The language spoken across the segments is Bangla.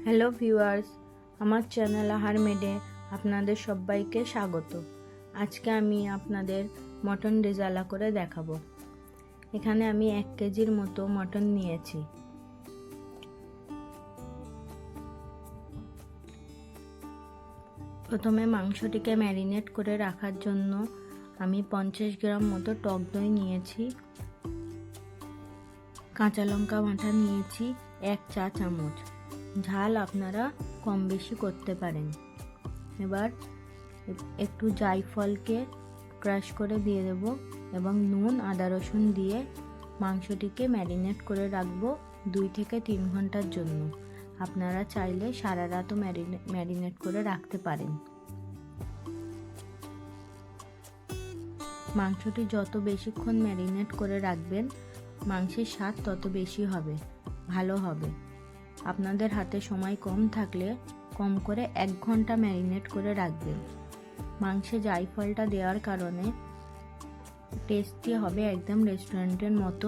হ্যালো ভিউয়ার্স, আমার চ্যানেল আহার মেডে আপনাদের সবাইকে স্বাগত। আজকে আমি আপনাদের মটন রেজালা করে দেখাবো। এখানে আমি 1 কেজির মতো মটন নিয়েছি। প্রথমে মাংসটিকে ম্যারিনেট করে রাখার জন্য আমি 50 গ্রাম মতো টক দই নিয়েছি। কাঁচা লঙ্কা বাটা নিয়েছি 1 চা চামচ। ঝাল আপনারা কম বেশি করতে পারেন। এবার একটু জায়ফলকে ক্রাশ করে দিয়ে দেব এবং নুন আদা রসুন দিয়ে মাংসটিকে ম্যারিনেট করে রাখবো 2 থেকে 3 ঘন্টার জন্য। আপনারা চাইলে সারা রাতও ম্যারিনেট করে রাখতে পারেন। মাংসটি যত বেশিক্ষণ ম্যারিনেট করে রাখবেন মাংসের স্বাদ তত বেশি হবে, ভালো হবে। আপনাদের হাতে সময় কম থাকলে কম করে 1 ঘন্টা ম্যারিনেট করে রাখবেন। মাংসে জায়ফলটা দেওয়ার কারণে টেস্টি হবে একদম রেস্টুরেন্টের মতো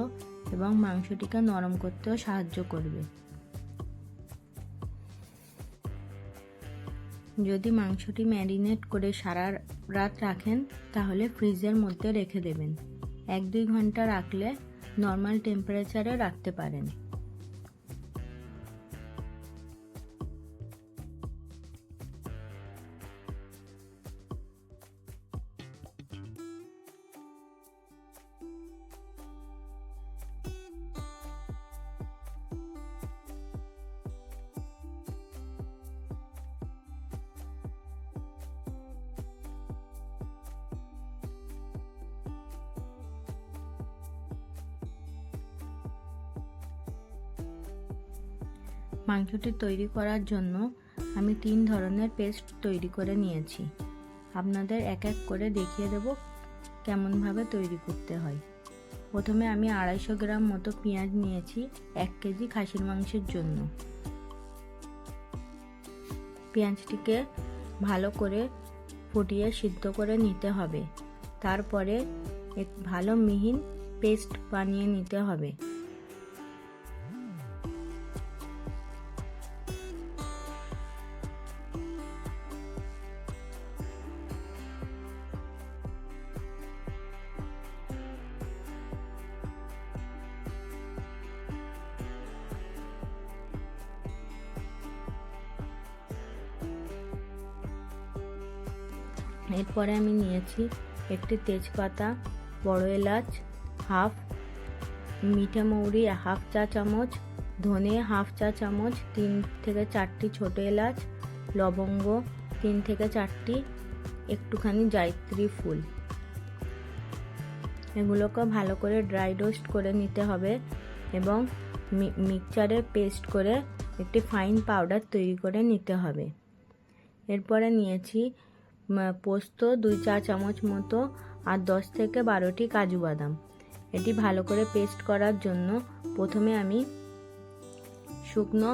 এবং মাংসটিকে নরম করতেও সাহায্য করবে। যদি মাংসটি ম্যারিনেট করে সারা রাত রাখেন তাহলে ফ্রিজের মধ্যে রেখে দেবেন। 1-2 ঘন্টা রাখলে নর্মাল টেম্পারেচারে রাখতে পারেন। মাংসটি তৈরি করার জন্য আমি 3 ধরনের পেস্ট তৈরি করে নিয়েছি। আপনাদের এক এক করে দেখিয়ে দেব কেমনভাবে তৈরি করতে হয়। প্রথমে আমি 250 গ্রাম মতো পেঁয়াজ নিয়েছি 1 কেজি খাসির মাংসের জন্য। পেঁয়াজটিকে ভালো করে ফুটিয়ে সিদ্ধ করে নিতে হবে। তারপরে এক ভালো মিহি পেস্ট বানিয়ে নিতে হবে। এরপরে আমি নিয়েছি একটি তেজপাতা, বড় এলাচ হাফ, মিঠে মৌরি 1/2 চা চামচ, ধনে 1/2 চা চামচ, 3 থেকে 4টি ছোট এলাচ, লবঙ্গ 3 থেকে 4টি, একটুখানি জায়ত্রী ফুল। এগুলোকে ভালো করে ড্রাই রোস্ট করে নিতে হবে এবং মিক্সচারে পেস্ট করে একটি ফাইন পাউডার তৈরি করে নিতে হবে। এরপরে নিয়েছি পোস্ত 2 চা চামচ মতো আর 10 থেকে 12টি কাজু বাদাম। এটি ভালো করে পেস্ট করার জন্য প্রথমে আমি শুকনো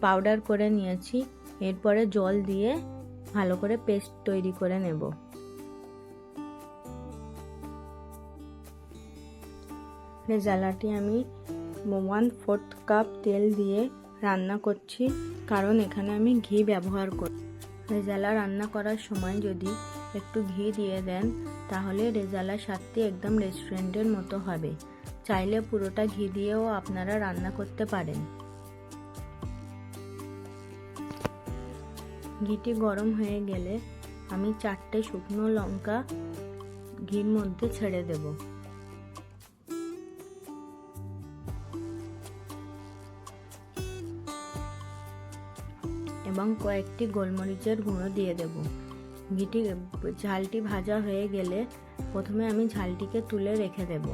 পাউডার করে নিয়েছি। এরপরে জল দিয়ে ভালো করে পেস্ট তৈরি করে নেব। রেজালাটি আমি 1/4 কাপ তেল দিয়ে রান্না করছি, কারণ এখানে আমি ঘি ব্যবহার করি। রেজালা রান্না করার সময় যদি একটু ঘি দিয়ে দেন তাহলে রেজালার স্বাদটি একদম রেস্টুরেন্টের মতো হবে। চাইলে পুরোটা ঘি দিয়েও আপনারা রান্না করতে পারেন। ঘিটি গরম হয়ে গেলে আমি 4টে শুকনো লঙ্কা ঘির মধ্যে ছেড়ে দেব এবং কয়েকটি গোলমরিচের গুঁড়ো দিয়ে দেব। ঝালটি ভাজা হয়ে গেলে প্রথমে আমি ঝালটিকে তুলে রেখে দেব।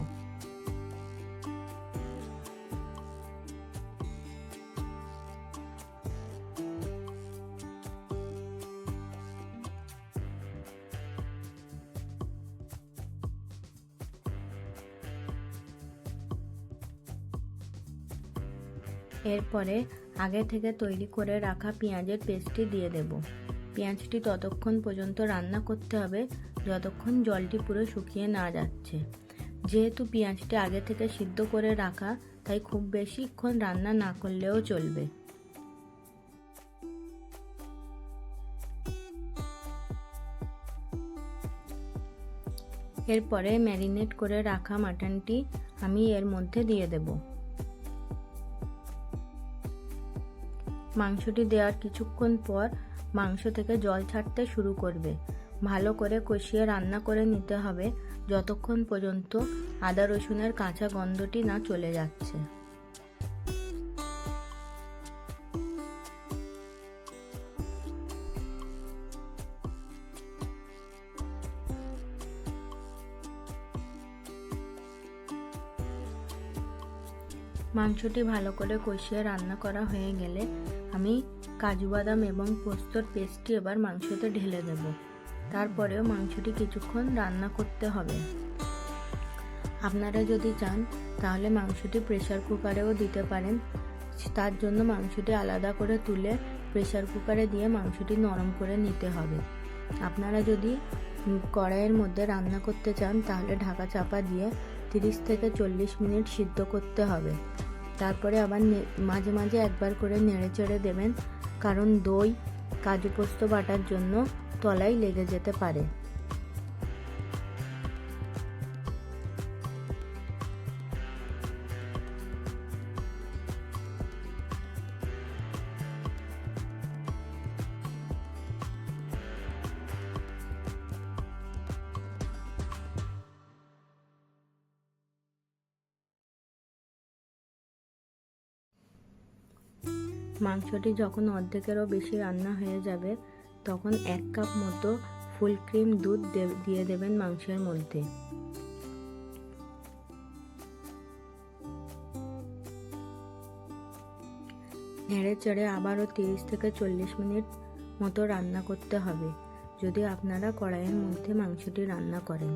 এরপরে আগে থেকে তৈরি করে রাখা পেঁয়াজের পেস্টটি দিয়ে দেব। পেঁয়াজটি ততক্ষণ পর্যন্ত রান্না করতে হবে যতক্ষণ জলটি পুরো শুকিয়ে না যাচ্ছে। যেহেতু পেঁয়াজটি আগে থেকে সিদ্ধ করে রাখা তাই খুব বেশিক্ষণ রান্না না করলেও চলবে। এরপরে ম্যারিনেট করে রাখা মাটনটি আমি এর মধ্যে দিয়ে দেব। মাংসটি দেওয়ার কিছুক্ষণ পর মাংস থেকে জল ছাড়তে শুরু করবে। ভালো করে কষিয়ে রান্না করে নিতে হবে যতক্ষণ পর্যন্ত আদা রসুনের কাঁচা গন্ধটি না চলে যাচ্ছে। মাংসটি ভালো করে কষিয়ে রান্না করা হয়ে গেলে আমি কাজু বাদাম এবং পোস্তর পেস্টটি এবার মাংসতে ঢেলে দেব। তারপরেও মাংসটি কিছুক্ষণ রান্না করতে হবে। আপনারা যদি চান তাহলে মাংসটি প্রেসার কুকারেও দিতে পারেন। তার জন্য মাংসটি আলাদা করে তুলে প্রেসার কুকারে দিয়ে মাংসটি নরম করে নিতে হবে। আপনারা যদি কড়াইয়ের মধ্যে রান্না করতে চান তাহলে ঢাকা চাপা দিয়ে 30 থেকে 40 মিনিট সিদ্ধ করতে হবে। তারপরে আবার মাঝে মাঝে একবার করে নেড়ে চেড়ে দেবেন, কারণ দই কাজু পোস্ত বাটার জন্য তলায় লেগে যেতে পারে। মাংসটি যখন অর্ধেকেরও বেশি রান্না হয়ে যাবে তখন 1 কাপ মতো ফুল ক্রিম দুধ দিয়ে দেবেন মাংসের মধ্যে। নেড়ে চেড়ে আবারও 30 থেকে 40 মিনিট মতো রান্না করতে হবে যদি আপনারা কড়াইয়ের মধ্যে মাংসটি রান্না করেন।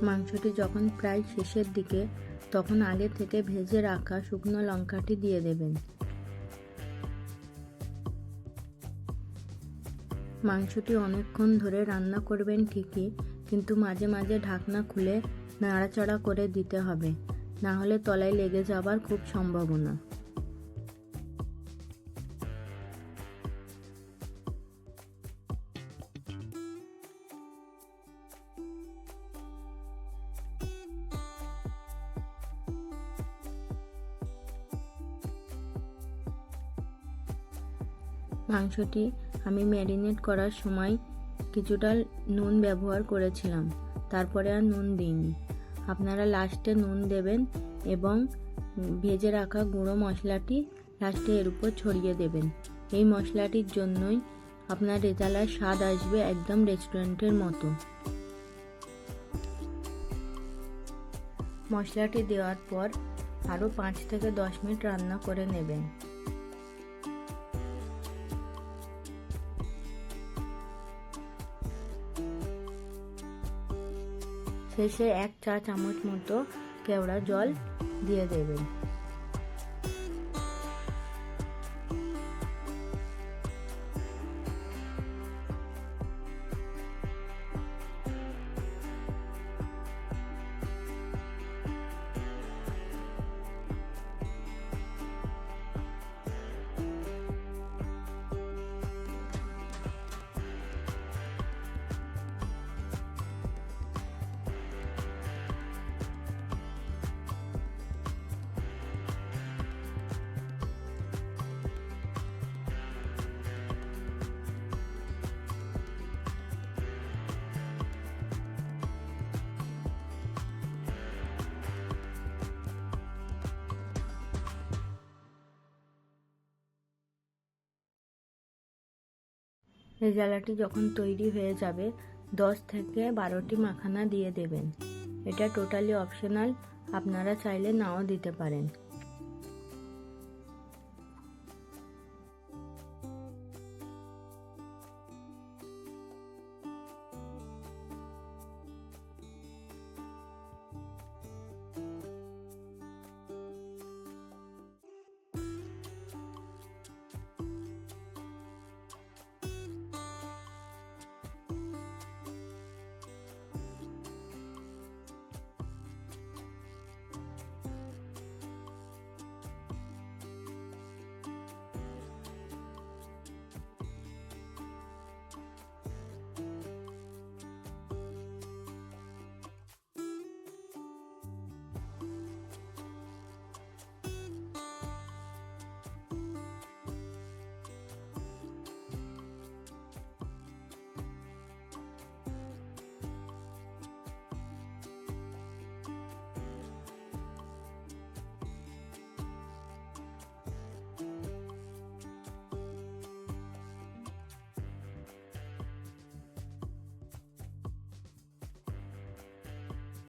মাংসটি যখন প্রায় শেষের দিকে তখন আগে থেকে ভেজে রাখা শুকনো লঙ্কাটি দিয়ে দেবেন। মাংসটি অনেকক্ষণ ধরে রান্না করবেন ঠিকই, কিন্তু মাঝে মাঝে ঢাকনা খুলে নাড়াচাড়া করে দিতে হবে, না হলে তলায় লেগে যাবার খুব সম্ভাবনা। মাংসটি আমি ম্যারিনেট করার সময় কিছুটা নুন ব্যবহার করেছিলাম, তারপরে আর নুন দিইনি। আপনারা লাস্টে নুন দেবেন এবং ভেজে রাখা গুঁড়ো মশলাটি লাস্টে এর উপর ছড়িয়ে দেবেন। এই মশলাটির জন্যই আপনার রেজালার স্বাদ আসবে একদম রেস্টুরেন্টের মতো। মশলাটি দেওয়ার পর আরও 5 থেকে 10 মিনিট রান্না করে নেবেন। শেষে 1 চা চামচ মতো কেওড়া জল দিয়ে দেবেন। রেজালাটি যখন তৈরি হয়ে যাবে 10 থেকে 12টি মাখানা দিয়ে দেবেন। এটা টোটালি অপশনাল, আপনারা চাইলে নাও দিতে পারেন।